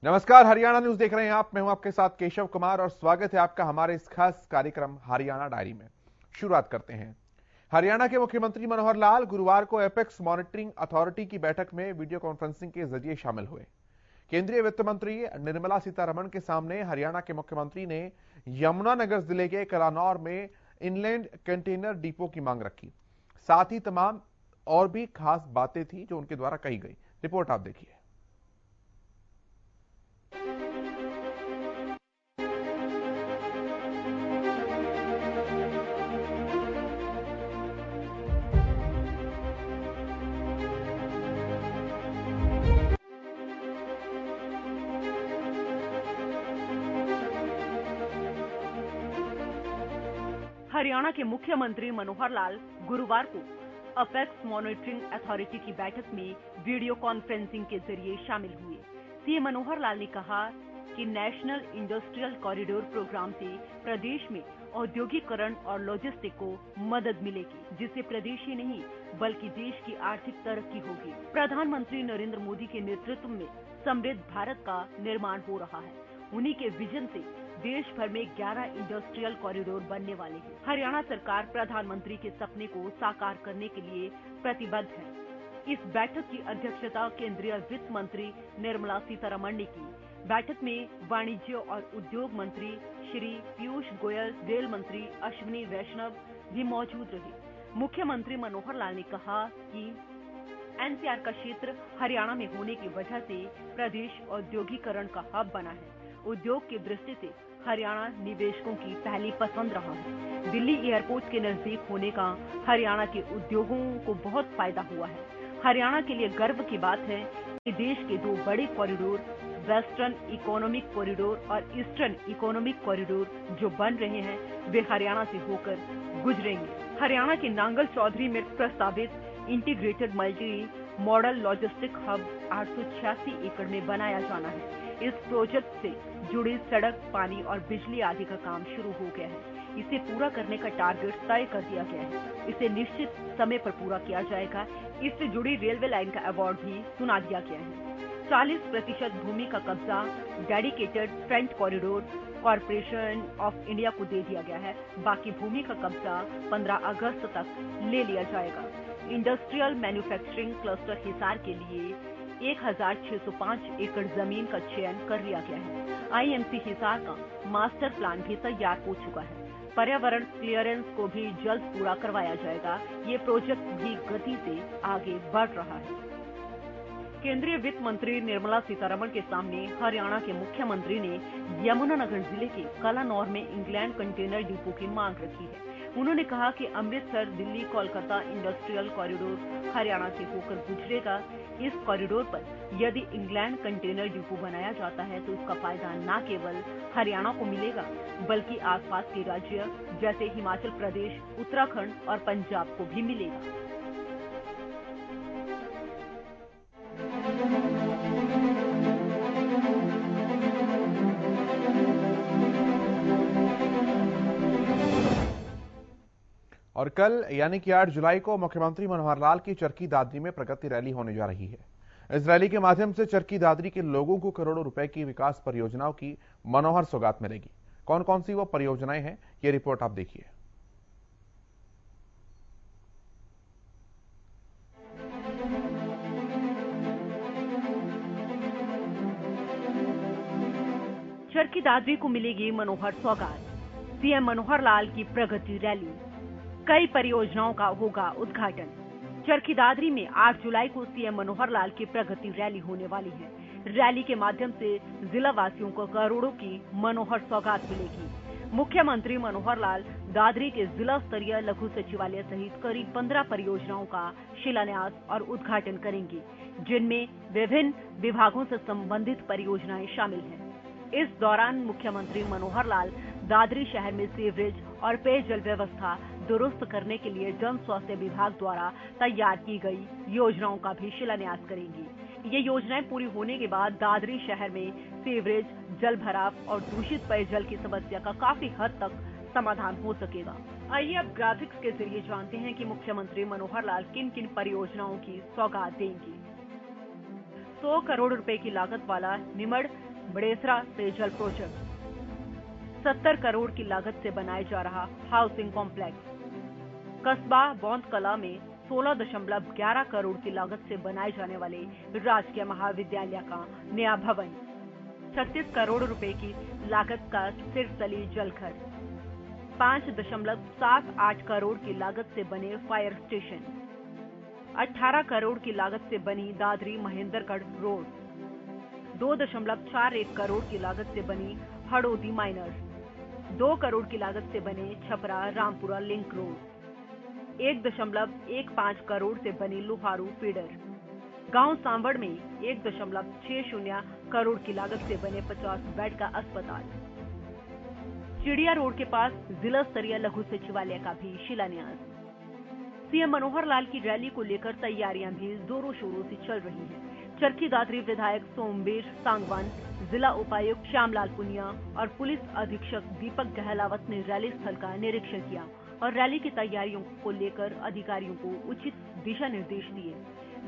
नमस्कार, हरियाणा न्यूज देख रहे हैं आप। मैं हूं आपके साथ केशव कुमार और स्वागत है आपका हमारे इस खास कार्यक्रम हरियाणा डायरी में। शुरुआत करते हैं। हरियाणा के मुख्यमंत्री मनोहर लाल गुरुवार को एपेक्स मॉनिटरिंग अथॉरिटी की बैठक में वीडियो कॉन्फ्रेंसिंग के जरिए शामिल हुए। केंद्रीय वित्त मंत्री निर्मला सीतारमण के सामने हरियाणा के मुख्यमंत्री ने यमुनानगर जिले के कलानौर में इनलैंड कंटेनर डिपो की मांग रखी। साथ ही तमाम और भी खास बातें थी जो उनके द्वारा कही गई। रिपोर्ट आप देखिए। हरियाणा के मुख्यमंत्री मनोहर लाल गुरुवार को अपेक्स मॉनिटरिंग अथॉरिटी की बैठक में वीडियो कॉन्फ्रेंसिंग के जरिए शामिल हुए। सीएम मनोहर लाल ने कहा कि नेशनल इंडस्ट्रियल कॉरिडोर प्रोग्राम से प्रदेश में औद्योगिकरण और लॉजिस्टिक को मदद मिलेगी, जिससे प्रदेश ही नहीं बल्कि देश की आर्थिक तरक्की होगी। प्रधानमंत्री नरेंद्र मोदी के नेतृत्व में समृद्ध भारत का निर्माण हो रहा है। उन्हीं के विजन से देश भर में 11 इंडस्ट्रियल कॉरिडोर बनने वाले हैं। हरियाणा सरकार प्रधानमंत्री के सपने को साकार करने के लिए प्रतिबद्ध है। इस बैठक की अध्यक्षता केंद्रीय वित्त मंत्री निर्मला सीतारमण ने की। बैठक में वाणिज्य और उद्योग मंत्री श्री पीयूष गोयल, रेल मंत्री अश्विनी वैष्णव भी मौजूद रहे। मुख्यमंत्री मनोहर लाल ने कहा कि एनसीआर का क्षेत्र हरियाणा में होने की वजह से प्रदेश औद्योगिकरण का हब बना है। उद्योग की दृष्टि से हरियाणा निवेशकों की पहली पसंद रहा है। दिल्ली एयरपोर्ट के नजदीक होने का हरियाणा के उद्योगों को बहुत फायदा हुआ है। हरियाणा के लिए गर्व की बात है कि देश के दो बड़े कॉरिडोर, वेस्टर्न इकोनॉमिक कॉरिडोर और ईस्टर्न इकोनॉमिक कॉरिडोर जो बन रहे हैं, वे हरियाणा से होकर गुजरेंगे। हरियाणा के नांगल चौधरी में प्रस्तावित integrated multi modal logistic hub 886 एकड़ में बनाया जाना है। इस प्रोजेक्ट से जुड़ी सड़क, पानी और बिजली आदि का काम शुरू हो गया है। इसे पूरा करने का टारगेट तय कर दिया गया है। इसे निश्चित समय पर पूरा किया जाएगा। इससे जुड़ी रेलवे लाइन का अवार्ड भी सुना दिया गया है। 40% भूमि का कब्जा dedicated front corridor corporation of India को दे दिया गया है। बाकी भूमि का कब्जा 15 अगस्त तक ले लिया जाएगा। इंडस्ट्रियल मैन्युफैक्चरिंग क्लस्टर हिसार के लिए 1605 एकड़ जमीन का चयन कर लिया गया है। आईएमसी हिसार का मास्टर प्लान भी तैयार हो चुका है। पर्यावरण क्लियरेंस को भी जल्द पूरा करवाया जाएगा। ये प्रोजेक्ट भी गति से आगे बढ़ रहा है। केंद्रीय वित्त मंत्री निर्मला सीतारमण के सामने हरियाणा के मुख्यमंत्री ने यमुनानगर जिले के कलानौर में इंग्लैंड कंटेनर डिपो की मांग रखी है। उन्होंने कहा कि अमृतसर दिल्ली कोलकाता इंडस्ट्रियल कॉरिडोर हरियाणा से होकर गुजरेगा। इस कॉरिडोर पर यदि इंग्लैंड कंटेनर डिपो बनाया जाता है तो इसका फायदा न केवल हरियाणा को मिलेगा बल्कि आसपास के राज्य जैसे हिमाचल प्रदेश, उत्तराखंड और पंजाब को भी मिलेगा। और कल यानी कि 8 जुलाई को मुख्यमंत्री मनोहर लाल की चरखी दादरी में प्रगति रैली होने जा रही है। इस रैली के माध्यम से चरखी दादरी के लोगों को करोड़ों रुपए की विकास परियोजनाओं की मनोहर सौगात मिलेगी। कौन कौन सी वो परियोजनाएं हैं, ये रिपोर्ट आप देखिए। चरखी दादरी को मिलेगी मनोहर सौगात। सीएम मनोहर लाल की प्रगति रैली, कई परियोजनाओं का होगा उद्घाटन। चरखी दादरी में 8 जुलाई को सीएम मनोहर लाल की प्रगति रैली होने वाली है। रैली के माध्यम से जिला वासियों को करोड़ों की मनोहर सौगात मिलेगी। मुख्यमंत्री मनोहर लाल दादरी के जिला स्तरीय लघु सचिवालय सहित करीब 15 परियोजनाओं का शिलान्यास और उद्घाटन करेंगे, जिनमें विभिन्न विभागों से संबंधित परियोजनाएं शामिल हैं। इस दौरान मुख्यमंत्री मनोहर लाल दादरी शहर में सीवरेज और पेयजल व्यवस्था दुरुस्त करने के लिए जन स्वास्थ्य विभाग द्वारा तैयार की गई योजनाओं का भी शिलान्यास करेंगी। ये योजनाएं पूरी होने के बाद दादरी शहर में सीवरेज, जल भराव और दूषित पेयजल की समस्या का काफी हद तक समाधान हो सकेगा। आइए अब ग्राफिक्स के जरिए जानते हैं कि मुख्यमंत्री मनोहर लाल किन किन परियोजनाओं की सौगात देंगे। 100 करोड़ रुपए की लागत वाला निमड़ बड़ेसरा पेयजल प्रोजेक्ट 70 करोड़ की लागत से बनाया जा रहा हाउसिंग कॉम्प्लेक्स। कस्बा बौंदकला में 16.11 करोड़ की लागत से बनाए जाने वाले राजकीय महाविद्यालय का नया भवन। 36 करोड़ रुपए की लागत का सिरसली जलघर। 5.78 करोड़ की लागत से बने फायर स्टेशन। 18 करोड़ की लागत से बनी दादरी महेंद्रगढ़ रोड। 2.41 करोड़ की लागत से बनी हड़ोदी माइनर्स। 2 करोड़ की लागत से बने छपरा रामपुरा लिंक रोड। 1.15 करोड़ से बनी लोहारू फीडर। गांव सांवड़ में 1.60 करोड़ की लागत से बने 50 बेड का अस्पताल। चिड़िया रोड के पास जिला स्तरीय लघु सचिवालय का भी शिलान्यास। सीएम मनोहर लाल की रैली को लेकर तैयारियां भी जोरों शोरों से चल रही हैं। चरखी दादरी विधायक सोमवीर सांगवान, जिला उपायुक्त श्यामलाल पुनिया और पुलिस अधीक्षक दीपक गहलावत ने रैली स्थल का निरीक्षण किया और रैली की तैयारियों को लेकर अधिकारियों को उचित दिशा निर्देश दिए।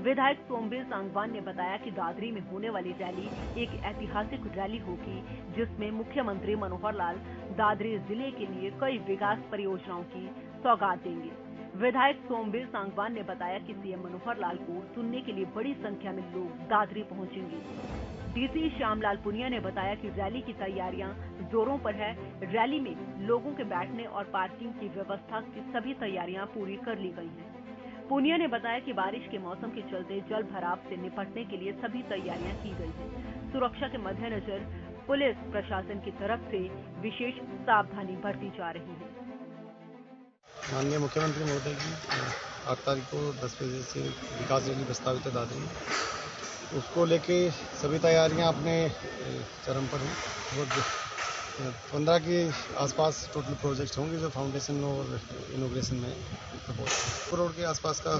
विधायक सोमवीर सांगवान ने बताया कि दादरी में होने वाली रैली एक ऐतिहासिक रैली होगी, जिसमें मुख्यमंत्री मनोहर लाल दादरी जिले के लिए कई विकास परियोजनाओं की सौगात देंगे। विधायक सोमवीर सांगवान ने बताया कि सीएम मनोहर लाल को सुनने के लिए बड़ी संख्या में लोग दादरी पहुंचेंगे। डीसी श्यामलाल पुनिया ने बताया कि रैली की तैयारियां जोरों पर है। रैली में लोगों के बैठने और पार्किंग की व्यवस्था की सभी तैयारियां पूरी कर ली गई हैं। पुनिया ने बताया कि बारिश के मौसम के चलते जल भराव से निपटने के लिए सभी तैयारियां की गई हैं। सुरक्षा के मद्देनजर पुलिस प्रशासन की तरफ से विशेष सावधानी बरती जा रही है। माननीय मुख्यमंत्री महोदय की 8 तारीख को 10 बजे से विकास रैली प्रस्तावित है दादरी में, उसको लेके सभी तैयारियां अपने चरम पर हैं। लगभग 15 के आसपास टोटल प्रोजेक्ट होंगे जो फाउंडेशन और इनोग्रेशन में 2 करोड़ के आसपास का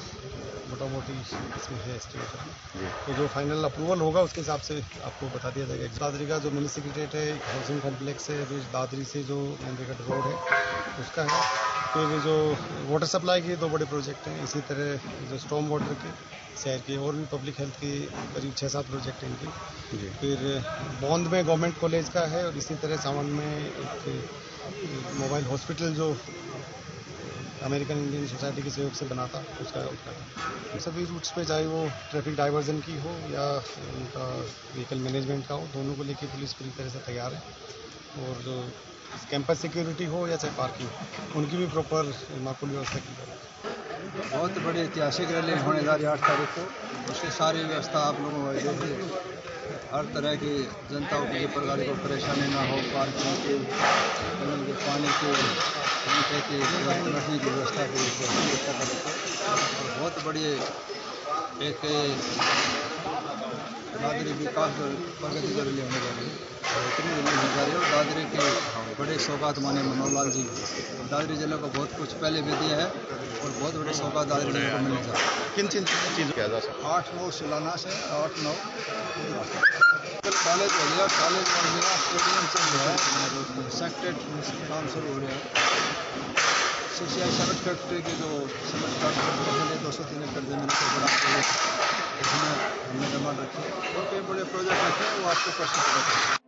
मोटा मोटी इसमें है एस्टिमेशन। तो जो फाइनल अप्रूवल होगा उसके हिसाब से आपको बता दिया जाएगा। दादरी का जो मिनी सेक्रेटरीट है, हाउसिंग कॉम्प्लेक्स है, दादरी से जो महेंद्रगढ़ रोड है उसका है। फिर जो वाटर सप्लाई के 2 बड़े प्रोजेक्ट हैं। इसी तरह जो स्टॉर्म वाटर के शहर के और भी पब्लिक हेल्थ के करीब 6-7 प्रोजेक्ट हैं इनके। फिर बौंद में गवर्नमेंट कॉलेज का है और इसी तरह सावन में एक मोबाइल हॉस्पिटल जो अमेरिकन इंडियन सोसाइटी के सहयोग से बना था उसका उद्घाटन। सभी रूट्स पे चाहे वो ट्रैफिक डाइवर्जन की हो या उनका व्हीकल मैनेजमेंट का हो, दोनों को लेके पुलिस पूरी तरह से तैयार है। और जो कैंपस सिक्योरिटी हो या चाहे पार्किंग, उनकी भी प्रॉपर माकूल व्यवस्था की जाए। बहुत बड़ी ऐतिहासिक रैली होने जा रही है 8 तारीख को। उसकी सारी व्यवस्था आप लोगों को देखिए, हर तरह की जनता को किसी प्रकार की परेशानी ना हो, पार्किंग की, पानी की, बैठने की व्यवस्था की और बहुत बड़ी एक दादरी विकास प्रगति के लिए होने जा रही है। इतनी जल्दी हो जा रही है और दादरी के बड़े सौगात माने मनोहर लाल जी दादरी जिले को बहुत कुछ पहले भी दिया है और बहुत बड़े सौगात दादरी जिले को मिलने जा रहे हैं। किन चीज़ क्या जा सकता है? 8-9 शिलान्यास है। 8-9 कॉलेज हो गया, कॉलेज बन गया, स्टेडियम चल रहा है, सेक्रेटरी काम शुरू हो रहा है। सीसीआई सीमेंट फैक्ट्री की जो सीमेंट फैक्ट्री 203 एकड़ जमीन को बड़ा इसमें हमने डिमांड रखी और कई बड़े प्रोजेक्ट रखे वो आपको प्रश्न करेंगे।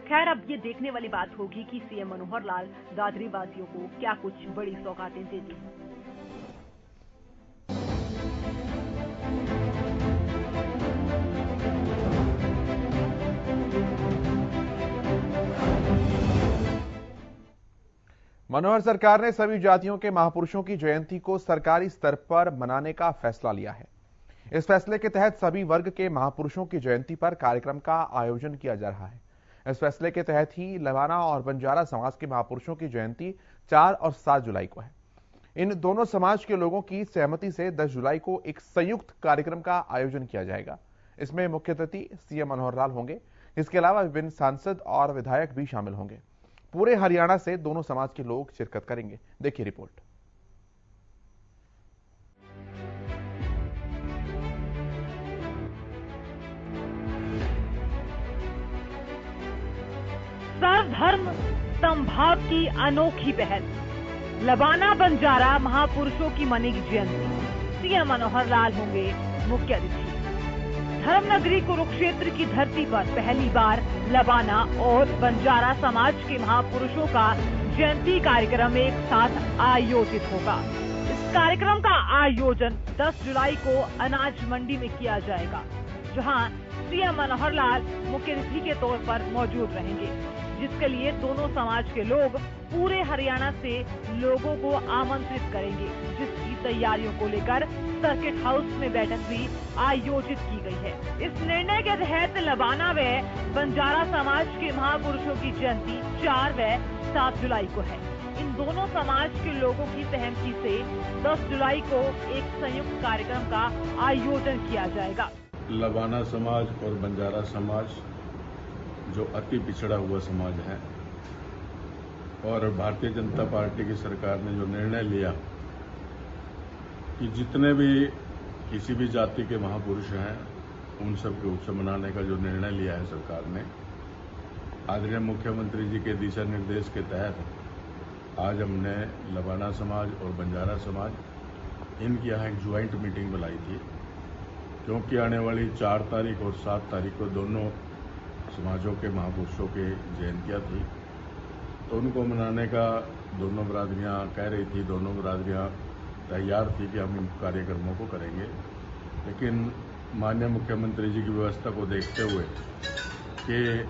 खैर, अब ये देखने वाली बात होगी कि सीएम मनोहर लाल दादरी वासियों को क्या कुछ बड़ी सौगातें देते हैं। मनोहर सरकार ने सभी जातियों के महापुरुषों की जयंती को सरकारी स्तर पर मनाने का फैसला लिया है। इस फैसले के तहत सभी वर्ग के महापुरुषों की जयंती पर कार्यक्रम का आयोजन किया जा रहा है। इस फैसले के तहत ही लवाना और बंजारा समाज के महापुरुषों की जयंती 4 और 7 जुलाई को है। इन दोनों समाज के लोगों की सहमति से 10 जुलाई को एक संयुक्त कार्यक्रम का आयोजन किया जाएगा। इसमें मुख्य अतिथि सीएम मनोहर लाल होंगे। इसके अलावा विभिन्न सांसद और विधायक भी शामिल होंगे। पूरे हरियाणा से दोनों समाज के लोग शिरकत करेंगे। देखिए रिपोर्ट। सर्वधर्म समभाव की अनोखी पहल। लबाना बंजारा महापुरुषों की मनेगी जयंती। सीएम मनोहर लाल होंगे मुख्य अतिथि। धर्मनगरी कुरुक्षेत्र की धरती पर पहली बार लबाना और बंजारा समाज के महापुरुषों का जयंती कार्यक्रम एक साथ आयोजित होगा। इस कार्यक्रम का आयोजन 10 जुलाई को अनाज मंडी में किया जाएगा, जहां सीएम मनोहर लाल मुख्य अतिथि के तौर पर मौजूद रहेंगे, जिसके लिए दोनों समाज के लोग पूरे हरियाणा से लोगों को आमंत्रित करेंगे, जिसकी तैयारियों को लेकर सर्किट हाउस में बैठक भी आयोजित की गई है। इस निर्णय के तहत लबाना व बंजारा समाज के महापुरुषों की जयंती 4 व 7 जुलाई को है। इन दोनों समाज के लोगों की सहमति से 10 जुलाई को एक संयुक्त कार्यक्रम का आयोजन किया जाएगा। लबाना समाज और बंजारा समाज जो अति पिछड़ा हुआ समाज है, और भारतीय जनता पार्टी की सरकार ने जो निर्णय लिया कि जितने भी किसी भी जाति के महापुरुष हैं उन सबके उत्सव मनाने का जो निर्णय लिया है सरकार ने, आदरणीय मुख्यमंत्री जी के दिशा निर्देश के तहत आज हमने लबाना समाज और बंजारा समाज इनकी यहाँ एक ज्वाइंट मीटिंग बुलाई थी, क्योंकि आने वाली 4 तारीख और 7 तारीख को दोनों समाजों के महापुरुषों के जयंतियाँ थी, तो उनको मनाने का दोनों बरादरियाँ कह रही थी, दोनों बरादरियाँ तैयार थी कि हम इन कार्यक्रमों को करेंगे। लेकिन माननीय मुख्यमंत्री जी की व्यवस्था को देखते हुए कि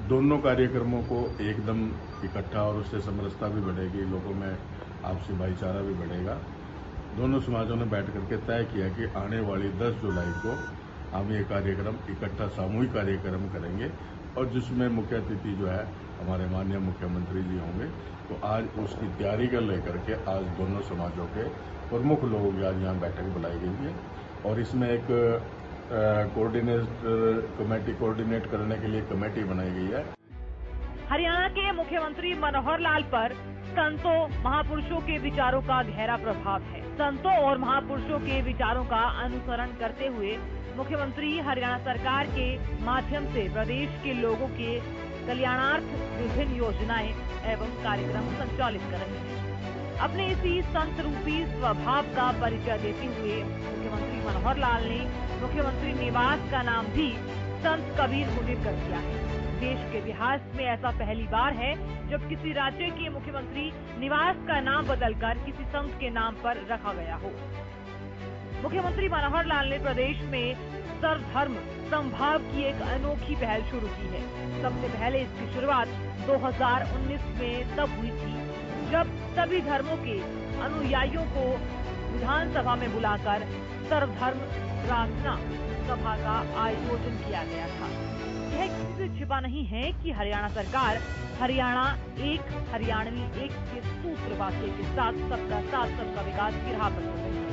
दोनों कार्यक्रमों को एकदम इकट्ठा और उससे समरसता भी बढ़ेगी, लोगों में आपसी भाईचारा भी बढ़ेगा, दोनों समाजों ने बैठ करके तय किया कि आने वाली 10 जुलाई को हम ये कार्यक्रम इकट्ठा सामूहिक कार्यक्रम करेंगे, और जिसमें मुख्य अतिथि जो है हमारे माननीय मुख्यमंत्री जी होंगे। तो आज उसकी तैयारी कर लेकर के आज दोनों समाजों के प्रमुख लोगों की आज यहाँ बैठक बुलाई गई है, और इसमें एक कोऑर्डिनेट करने के लिए कमेटी बनाई गई है। हरियाणा के मुख्यमंत्री मनोहर लाल पर संतों महापुरुषों के विचारों का गहरा प्रभाव है। संतों और महापुरुषों के विचारों का अनुसरण करते हुए मुख्यमंत्री हरियाणा सरकार के माध्यम से प्रदेश के लोगों के कल्याणार्थ विभिन्न योजनाएं एवं कार्यक्रम संचालित कर रहे हैं। अपने इसी संत रूपी स्वभाव का परिचय देते हुए मुख्यमंत्री मनोहर लाल ने मुख्यमंत्री निवास का नाम भी संत कबीर कुटीर कर दिया है। देश के इतिहास में ऐसा पहली बार है जब किसी राज्य के मुख्यमंत्री निवास का नाम बदलकर किसी संत के नाम पर रखा गया हो। मुख्यमंत्री मनोहर लाल ने प्रदेश में सर्वधर्म समभाव की एक अनोखी पहल शुरू की है। सबसे पहले इसकी शुरुआत 2019 में तब हुई थी जब सभी धर्मों के अनुयायियों को विधानसभा में बुलाकर सर्वधर्म प्रार्थना सभा का आयोजन किया गया था। यह किसी से छिपा नहीं है कि हरियाणा सरकार हरियाणा एक हरियाणवी एक के सूत्र वाक्य के साथ सबका साथ सबका विकास की राह पर चल रही है।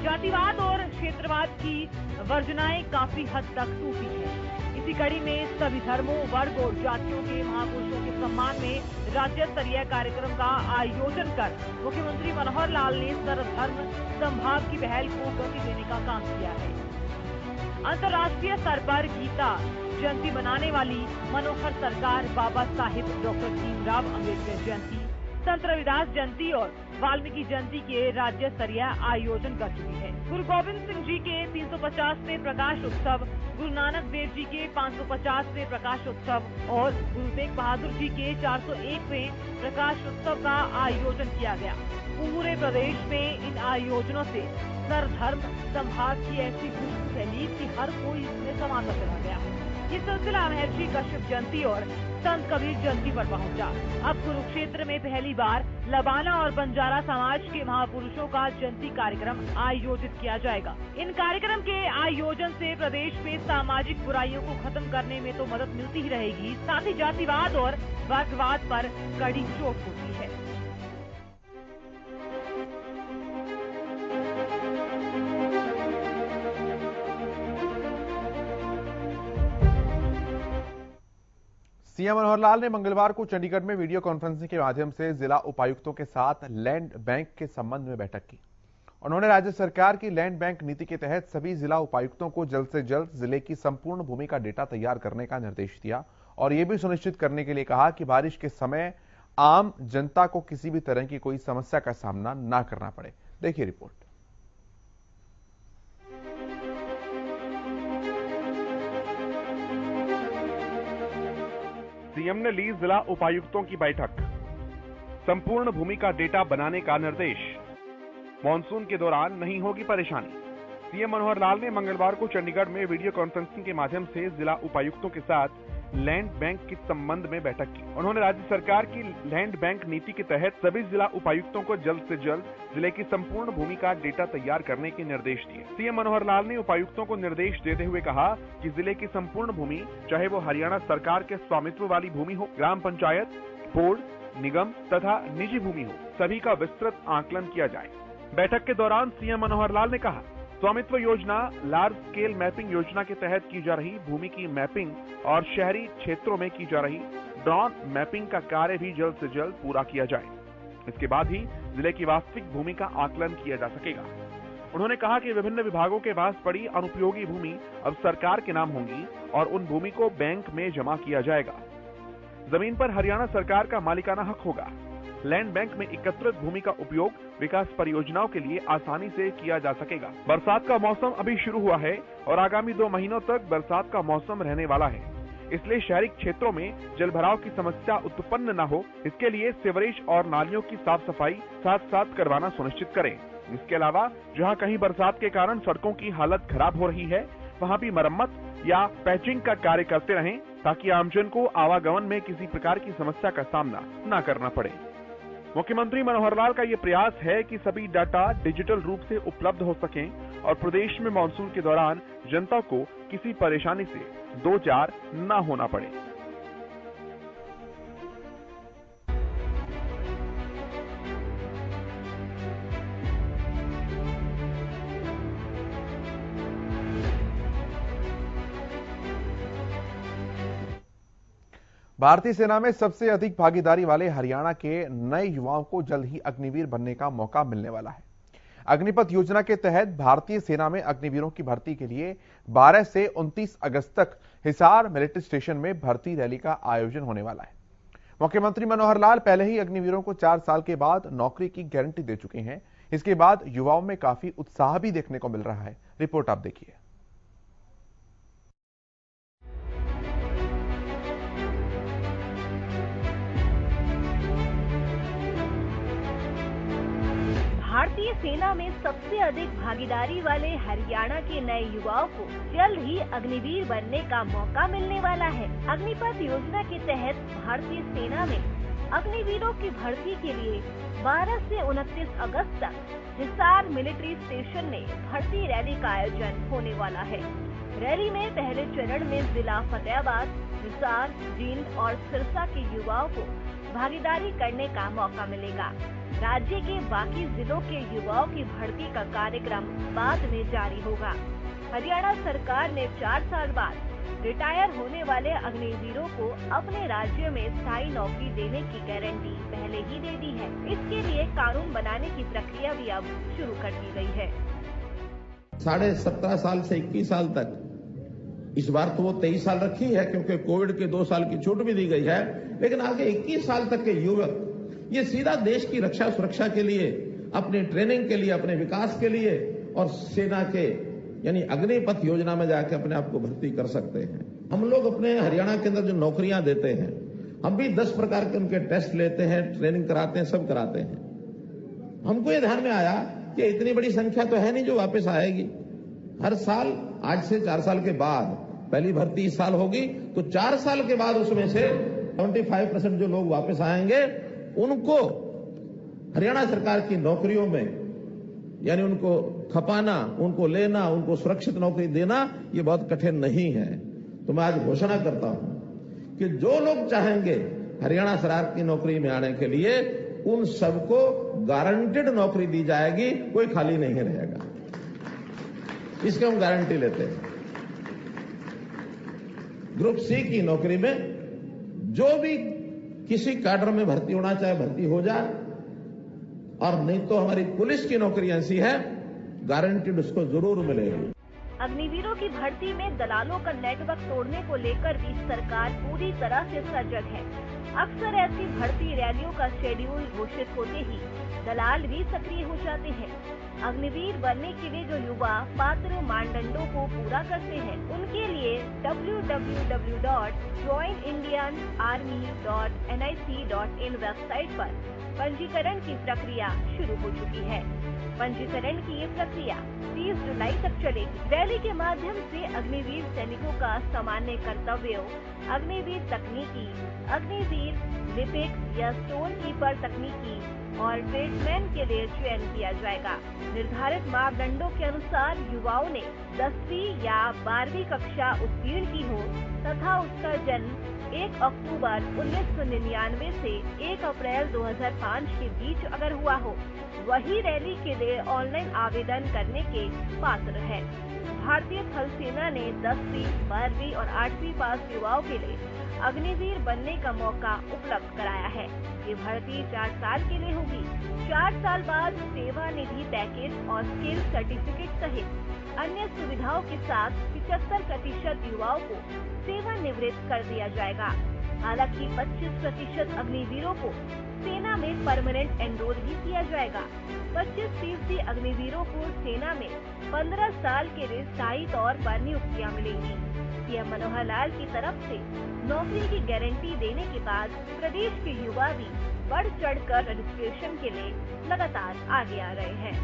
जातिवाद और क्षेत्रवाद की वर्जनाएं काफी हद तक टूटी है। इसी कड़ी में सभी धर्मों, वर्ग और जातियों के महापुरुषों के सम्मान में राज्य स्तरीय कार्यक्रम का आयोजन कर मुख्यमंत्री मनोहर लाल ने सर्वधर्म समभाव की पहल को गति देने का काम किया है। अंतर्राष्ट्रीय स्तर पर गीता जयंती मनाने वाली मनोहर सरकार बाबा साहिब डॉक्टर भीमराव अम्बेडकर जयंती, संत रविदास जयंती और वाल्मीकि जयंती के राज्य स्तरीय आयोजन कर चुकी है। गुरु गोविंद सिंह जी के 350वें प्रकाश उत्सव, गुरु नानक देव जी के 550वें प्रकाश उत्सव और गुरु तेग बहादुर जी के 401वें प्रकाश उत्सव का आयोजन किया गया। पूरे प्रदेश में इन आयोजनों से सर्वधर्म समभाव की ऐसी खुशबू फैली कि हर कोई इसमें समाता चला गया। ये सिलसिला महर्षि कश्यप जयंती और संत कबीर जयंती पर पहुंचा। अब कुरुक्षेत्र में पहली बार लबाना और बंजारा समाज के महापुरुषों का जयंती कार्यक्रम आयोजित किया जाएगा। इन कार्यक्रम के आयोजन से प्रदेश में सामाजिक बुराइयों को खत्म करने में तो मदद मिलती ही रहेगी, साथ ही जातिवाद और वर्गवाद पर कड़ी चोट होती है। सीएम मनोहर लाल ने मंगलवार को चंडीगढ़ में वीडियो कॉन्फ्रेंसिंग के माध्यम से जिला उपायुक्तों के साथ लैंड बैंक के संबंध में बैठक की। उन्होंने राज्य सरकार की लैंड बैंक नीति के तहत सभी जिला उपायुक्तों को जल्द से जल्द जिले की संपूर्ण भूमि का डेटा तैयार करने का निर्देश दिया और यह भी सुनिश्चित करने के लिए कहा कि बारिश के समय आम जनता को किसी भी तरह की कोई समस्या का सामना न करना पड़े। देखिए रिपोर्ट। सीएम ने ली जिला उपायुक्तों की बैठक, संपूर्ण भूमि का डेटा बनाने का निर्देश। मॉनसून के दौरान नहीं होगी परेशानी। सीएम मनोहर लाल ने मंगलवार को चंडीगढ़ में वीडियो कॉन्फ्रेंसिंग के माध्यम से जिला उपायुक्तों के साथ लैंड बैंक के संबंध में बैठक की। उन्होंने राज्य सरकार की लैंड बैंक नीति के तहत सभी जिला उपायुक्तों को जल्द से जल्द जिले की संपूर्ण भूमि का डेटा तैयार करने के निर्देश दिए। सीएम मनोहर लाल ने उपायुक्तों को निर्देश देते हुए कहा कि जिले की संपूर्ण भूमि, चाहे वो हरियाणा सरकार के स्वामित्व वाली भूमि हो, ग्राम पंचायत, बोर्ड, निगम तथा निजी भूमि हो, सभी का विस्तृत आकलन किया जाए। बैठक के दौरान सीएम मनोहर लाल ने कहा, स्वामित्व योजना, लार्ज स्केल मैपिंग योजना के तहत की जा रही भूमि की मैपिंग और शहरी क्षेत्रों में की जा रही ड्रोन मैपिंग का कार्य भी जल्द से जल्द पूरा किया जाए। इसके बाद ही जिले की वास्तविक भूमि का आकलन किया जा सकेगा। उन्होंने कहा कि विभिन्न विभागों के पास पड़ी अनुपयोगी भूमि अब सरकार के नाम होंगी और उन भूमि को बैंक में जमा किया जाएगा। जमीन पर हरियाणा सरकार का मालिकाना हक होगा। लैंड बैंक में एकत्रित भूमि का उपयोग विकास परियोजनाओं के लिए आसानी से किया जा सकेगा। बरसात का मौसम अभी शुरू हुआ है और आगामी 2 महीनों तक बरसात का मौसम रहने वाला है, इसलिए शहरी क्षेत्रों में जलभराव की समस्या उत्पन्न न हो, इसके लिए सीवरेज और नालियों की साफ सफाई साथ साथ करवाना सुनिश्चित करें। इसके अलावा जहां कहीं बरसात के कारण सड़कों की हालत खराब हो रही है, वहां भी मरम्मत या पैचिंग का कार्य करते रहें, ताकि आमजन को आवागमन में किसी प्रकार की समस्या का सामना न करना पड़े। मुख्यमंत्री मनोहर लाल का ये प्रयास है कि सभी डाटा डिजिटल रूप से उपलब्ध हो सकें और प्रदेश में मानसून के दौरान जनता को किसी परेशानी से दो चार न होना पड़े। भारतीय सेना में सबसे अधिक भागीदारी वाले हरियाणा के नए युवाओं को जल्द ही अग्निवीर बनने का मौका मिलने वाला है। अग्निपथ योजना के तहत भारतीय सेना में अग्निवीरों की भर्ती के लिए 12 से 29 अगस्त तक हिसार मिलिट्री स्टेशन में भर्ती रैली का आयोजन होने वाला है। मुख्यमंत्री मनोहर लाल पहले ही अग्निवीरों को 4 साल के बाद नौकरी की गारंटी दे चुके हैं। इसके बाद युवाओं में काफी उत्साह भी देखने को मिल रहा है। रिपोर्ट आप देखिए। भारतीय सेना में सबसे अधिक भागीदारी वाले हरियाणा के नए युवाओं को जल्द ही अग्निवीर बनने का मौका मिलने वाला है। अग्निपथ योजना के तहत भारतीय सेना में अग्निवीरों की भर्ती के लिए 12 से 29 अगस्त तक हिसार मिलिट्री स्टेशन में भर्ती रैली का आयोजन होने वाला है। रैली में पहले चरण में जिला फतेहाबाद, हिसार, जींद और सिरसा के युवाओं को भागीदारी करने का मौका मिलेगा। राज्य के बाकी जिलों के युवाओं की भर्ती का कार्यक्रम बाद में जारी होगा। हरियाणा सरकार ने 4 साल बाद रिटायर होने वाले अग्निवीरों को अपने राज्य में स्थायी नौकरी देने की गारंटी पहले ही दे दी है। इसके लिए कानून बनाने की प्रक्रिया भी अब शुरू कर दी गई है। 17.5 साल से 21 साल तक, इस बार तो वो 23 साल रखी है क्योंकि कोविड के 2 साल की छूट भी दी गई है, लेकिन आगे 21 साल तक के युवक ये सीधा देश की रक्षा सुरक्षा के लिए, अपनी ट्रेनिंग के लिए, अपने विकास के लिए और सेना के यानी अग्निपथ योजना में जाकर अपने आप को भर्ती कर सकते हैं। हम लोग अपने हरियाणा के अंदर जो नौकरियां देते हैं, हम भी 10 प्रकार के उनके टेस्ट लेते हैं, ट्रेनिंग कराते हैं, सब कराते हैं। हमको ये ध्यान में आया कि इतनी बड़ी संख्या तो है नहीं जो वापस आएगी। हर साल आज से 4 साल के बाद पहली भर्ती इस साल होगी, तो 4 साल के बाद उसमें से 75% जो लोग वापस आएंगे उनको हरियाणा सरकार की नौकरियों में यानी उनको खपाना, उनको लेना, उनको सुरक्षित नौकरी देना ये बहुत कठिन नहीं है। तो मैं आज घोषणा करता हूं कि जो लोग चाहेंगे हरियाणा सरकार की नौकरी में आने के लिए, उन सबको गारंटेड नौकरी दी जाएगी, कोई खाली नहीं रहेगा। इसकी हम गारंटी लेते हैं। ग्रुप सी की नौकरी में जो भी किसी कैडर में भर्ती होना चाहे भर्ती हो जाए, और नहीं तो हमारी पुलिस की नौकरी ऐसी है गारंटीड उसको जरूर मिलेगी। अग्निवीरों की भर्ती में दलालों का नेटवर्क तोड़ने को लेकर भी सरकार पूरी तरह से सजग है। अक्सर ऐसी भर्ती रैलियों का शेड्यूल घोषित होते ही दलाल भी सक्रिय हो जाते हैं। अग्निवीर बनने के लिए जो युवा पात्र मानदंडों को पूरा करते हैं, उनके लिए www.joinindianarmy.nic.in वेबसाइट पर पंजीकरण की प्रक्रिया शुरू हो चुकी है। पंजीकरण की ये प्रक्रिया 30 जुलाई तक चलेगी। रैली के माध्यम से अग्निवीर सैनिकों का सामान्य कर्तव्यों, अग्निवीर तकनीकी, अग्निवीर लिपिक या स्टोन कीपर तकनीकी और ट्रेडमैन के लिए चयन किया जाएगा। निर्धारित मापदंडों के अनुसार युवाओं ने 10वीं या 12वीं कक्षा उत्तीर्ण की हो तथा उसका जन्म 1 अक्टूबर 1999 से 1 अप्रैल 2005 के बीच अगर हुआ हो, वही रैली के लिए ऑनलाइन आवेदन करने के पात्र है। भारतीय थल सेना ने 10वीं, 12वीं और 8वीं पास युवाओं के लिए अग्निवीर बनने का मौका उपलब्ध कराया है। ये भर्ती 4 साल के लिए होगी। 4 साल बाद सेवा निधि पैकेज और स्किल सर्टिफिकेट सहित अन्य सुविधाओं के साथ 75% युवाओं को सेवानिवृत्त कर दिया जाएगा। हालांकि 25% अग्निवीरों को सेना में परमानेंट एनरोल भी किया जाएगा। 25% अग्निवीरों को सेना में 15 साल के लिए स्थायी तौर पर नियुक्तियां मिलेंगी। सीएम मनोहर लाल की तरफ से नौकरी की गारंटी देने के बाद प्रदेश के युवा भी बढ़ चढ़कर रजिस्ट्रेशन के लिए लगातार आगे आ रहे हैं।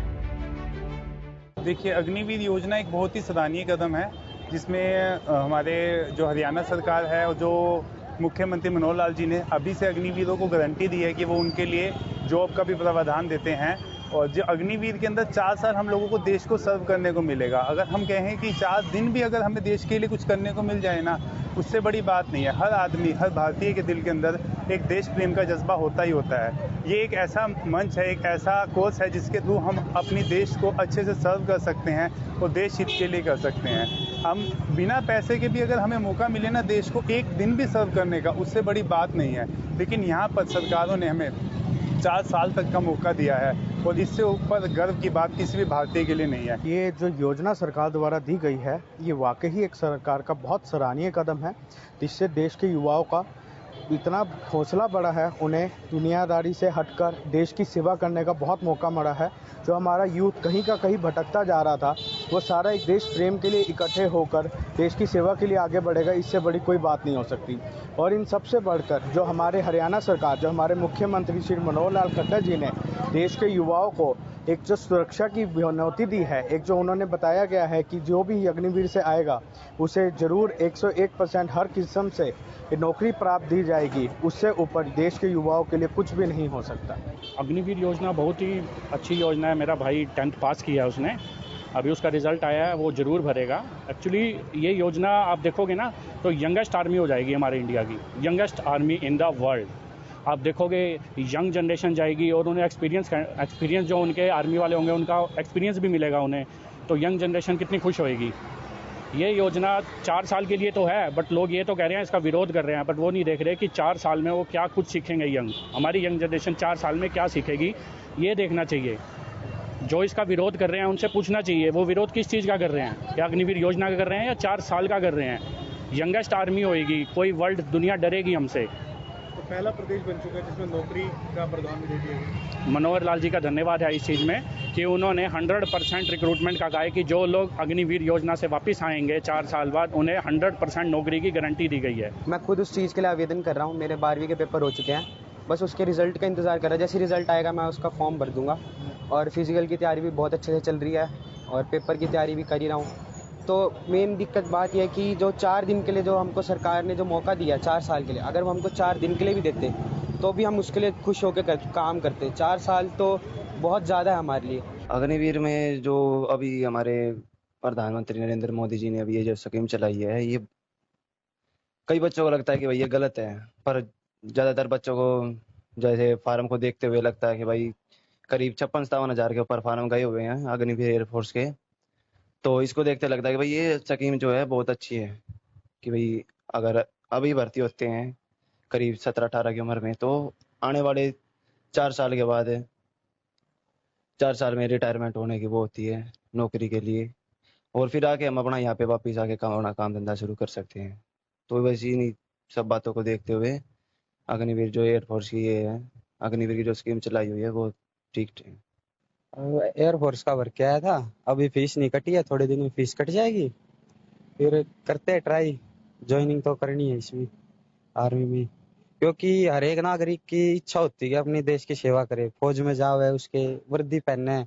देखिए, अग्निवीर योजना एक बहुत ही सराहनीय कदम है, जिसमें हमारे जो हरियाणा सरकार है और जो मुख्यमंत्री मनोहर लाल जी ने अभी से अग्निवीरों को गारंटी दी है कि वो उनके लिए जॉब का भी प्रावधान देते हैं। और जो अग्निवीर के अंदर 4 साल हम लोगों को देश को सर्व करने को मिलेगा। अगर हम कहें कि 4 दिन भी अगर हमें देश के लिए कुछ करने को मिल जाए ना, उससे बड़ी बात नहीं है। हर आदमी, हर भारतीय के दिल के अंदर एक देश प्रेम का जज्बा होता ही होता है। ये एक ऐसा मंच है, एक ऐसा कोर्स है जिसके थ्रू हम अपनी देश को अच्छे से सर्व कर सकते हैं और देश हित के लिए कर सकते हैं। हम बिना पैसे के भी अगर हमें मौका मिले ना देश को एक दिन भी सर्व करने का, उससे बड़ी बात नहीं है। लेकिन यहाँ पर सरकारों ने हमें 4 साल तक का मौका दिया है और इससे ऊपर गर्व की बात किसी भी भारतीय के लिए नहीं है। ये जो योजना सरकार द्वारा दी गई है, ये वाकई एक सरकार का बहुत सराहनीय कदम है, जिससे देश के युवाओं का इतना हौसला बढ़ा है। उन्हें दुनियादारी से हटकर देश की सेवा करने का बहुत मौका मिला है। जो हमारा यूथ कहीं का कहीं भटकता जा रहा था, वो सारा एक देश प्रेम के लिए इकट्ठे होकर देश की सेवा के लिए आगे बढ़ेगा। इससे बड़ी कोई बात नहीं हो सकती। और इन सबसे बढ़कर जो हमारे हरियाणा सरकार, जो हमारे मुख्यमंत्री श्री मनोहर लाल खट्टर जी ने देश के युवाओं को एक जो सुरक्षा की न्योती दी है, एक जो उन्होंने बताया गया है कि जो भी अग्निवीर से आएगा उसे जरूर 101% हर किस्म से नौकरी प्राप्त दी जाएगी। उससे ऊपर देश के युवाओं के लिए कुछ भी नहीं हो सकता। अग्निवीर योजना बहुत ही अच्छी योजना है। मेरा भाई 10th पास किया है उसने, अभी उसका रिजल्ट आया है, वो ज़रूर भरेगा। एक्चुअली ये योजना आप देखोगे ना तो यंगेस्ट आर्मी हो जाएगी हमारे इंडिया की, youngest army in the world. आप देखोगे यंग जनरेशन जाएगी और उन्हें एक्सपीरियंस जो उनके आर्मी वाले होंगे उनका एक्सपीरियंस भी मिलेगा उन्हें, तो यंग जनरेशन कितनी खुश होएगी। ये योजना 4 साल के लिए तो है, बट लोग ये तो कह रहे हैं, इसका विरोध कर रहे हैं, बट वो नहीं देख रहे कि 4 साल में वो क्या कुछ सीखेंगे। हमारी यंग जनरेशन 4 साल में क्या सीखेगी, ये देखना चाहिए। जो इसका विरोध कर रहे हैं उनसे पूछना चाहिए वो विरोध किस चीज़ का कर रहे हैं, क्या अग्निवीर योजना का कर रहे हैं या 4 साल का कर रहे हैं। यंगेस्ट आर्मी होएगी, कोई वर्ल्ड दुनिया डरेगी हमसे। तो पहला प्रदेश बन चुका है जिसमें नौकरी का प्रावधान दे दिया गया। मनोहर लाल जी का धन्यवाद है इस चीज़ में कि उन्होंने 100% रिक्रूटमेंट का कहा है कि जो लोग अग्निवीर योजना से वापस आएंगे 4 साल बाद, उन्हें 100% नौकरी की गारंटी दी गई है। मैं खुद उस चीज़ के लिए आवेदन कर रहा हूँ। मेरे 12वीं के पेपर हो चुके हैं, बस उसके रिजल्ट का इंतज़ार कर रहा है। जैसे रिजल्ट आएगा मैं उसका फॉर्म भर दूंगा। और फिजिकल की तैयारी भी बहुत अच्छे से चल रही है और पेपर की तैयारी भी कर ही रहा हूँ। तो मेन दिक्कत बात यह है कि जो 4 दिन के लिए जो हमको सरकार ने जो मौका दिया 4 साल के लिए, अगर वो हमको 4 दिन के लिए भी देते तो भी हम उसके लिए खुश होकर काम करते। 4 साल तो बहुत ज़्यादा है हमारे लिए। अग्निवीर में जो अभी हमारे प्रधानमंत्री नरेंद्र मोदी जी ने अभी ये जो स्कीम चलाई है, ये कई बच्चों को लगता है कि भाई ये गलत है, पर ज़्यादातर बच्चों को जैसे फार्म को देखते हुए लगता है कि भाई करीब 56-57 हज़ार के ऊपर फार्म गए हुए हैं अग्निवीर एयरफोर्स के। तो इसको देखते लगता है कि भाई ये स्कीम जो है बहुत अच्छी है कि भाई अगर अभी भर्ती होते हैं करीब 17-18 की उम्र में, तो आने वाले 4 साल के बाद 4 साल में रिटायरमेंट होने की वो होती है नौकरी के लिए, और फिर आके हम अपना यहाँ पे वापस आके काम धंधा शुरू कर सकते हैं। तो वैसे इन्हीं सब बातों को देखते हुए अग्निवीर जो एयरफोर्स की ये है, अग्निवीर की जो स्कीम चलाई हुई है वो ठीक है। एयरफोर्स का वर्क किया था, अभी फीस नहीं कटी है, थोड़े दिन में फीस कट जाएगी, फिर करते हैं ट्राई, ज्वाइनिंग तो करनी है इसमें आर्मी में, क्योंकि हर एक नागरिक की इच्छा होती है कि अपने देश की सेवा करे, फौज में जावे, उसके वर्दी पहने,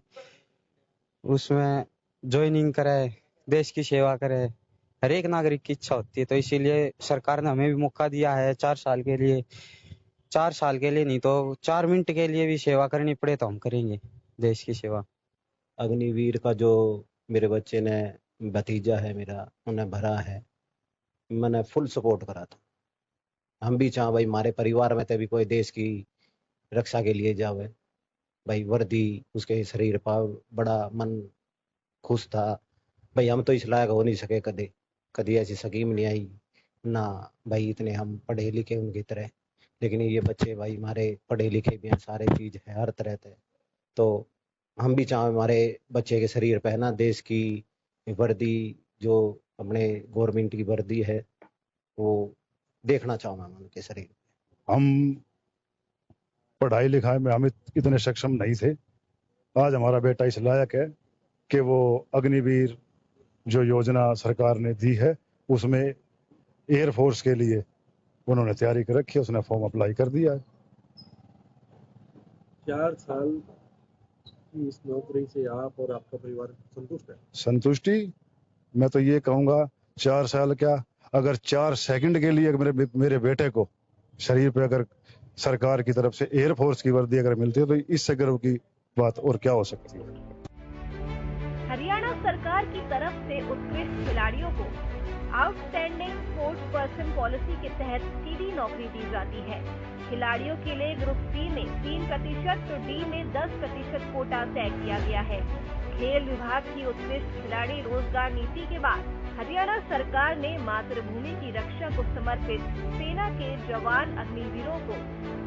उसमें ज्वाइनिंग करे, देश की सेवा करे, हर एक नागरिक की इच्छा होती है। तो इसीलिए सरकार ने हमें भी मौका दिया है 4 साल के लिए, 4 साल के लिए नहीं तो 4 मिनट के लिए भी सेवा करनी पड़े तो हम करेंगे देश की सेवा। अग्निवीर का जो मेरे बच्चे ने भतीजा है मेरा, उन्हें भरा है, मैंने फुल सपोर्ट करा था। हम भी चाह भाई हमारे परिवार में तभी कोई देश की रक्षा के लिए जावे, भाई वर्दी उसके शरीर पर बड़ा मन खुश था। भाई हम तो इस लायक हो नहीं सके, कदे कभी ऐसी स्कीम नहीं आई ना भाई, इतने हम पढ़े लिखे उनकी तरह, लेकिन ये बच्चे भाई हमारे पढ़े लिखे भी हैं, सारे चीज है हर तरह से। तो हम भी चाहे हमारे बच्चे के शरीर पे है ना देश की वर्दी, जो अपने गवर्नमेंट की वर्दी है, वो देखना चाहूँगा मैं उनके शरीर पे। हम पढ़ाई लिखाई में हम इतने सक्षम नहीं थे, आज हमारा बेटा इस लायक है कि वो अग्निवीर जो योजना सरकार ने दी है उसमें एयरफोर्स के लिए उन्होंने तैयारी कर रखी है, उसने फॉर्म अप्लाई कर दिया है। 4 साल की इस नौकरी से आप और आपका परिवार संतुष्ट है? संतुष्टि मैं तो ये कहूंगा 4 साल क्या, अगर 4 सेकंड के लिए मेरे बेटे को शरीर पे अगर सरकार की तरफ से एयरफोर्स की वर्दी अगर मिलती है तो इससे गर्व की बात और क्या हो सकती है। हरियाणा सरकार की तरफ से उत्कृष्ट खिलाड़ियों को आउटस्टैंडिंग स्पोर्ट्स पर्सन पॉलिसी के तहत सीधी नौकरी दी जाती है। खिलाड़ियों के लिए ग्रुप सी में 3% तो डी में 10% कोटा तय किया गया है। खेल विभाग की उत्कृष्ट खिलाड़ी रोजगार नीति के बाद हरियाणा सरकार ने मातृभूमि की रक्षा को समर्पित सेना के जवान अग्निवीरों को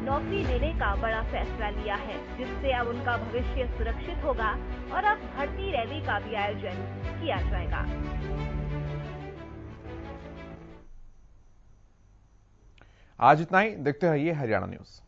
नौकरी देने का बड़ा फैसला लिया है, जिससे अब उनका भविष्य सुरक्षित होगा और अब भर्ती रैली का भी आयोजन किया जाएगा। आज इतना ही, देखते रहिए हरियाणा न्यूज।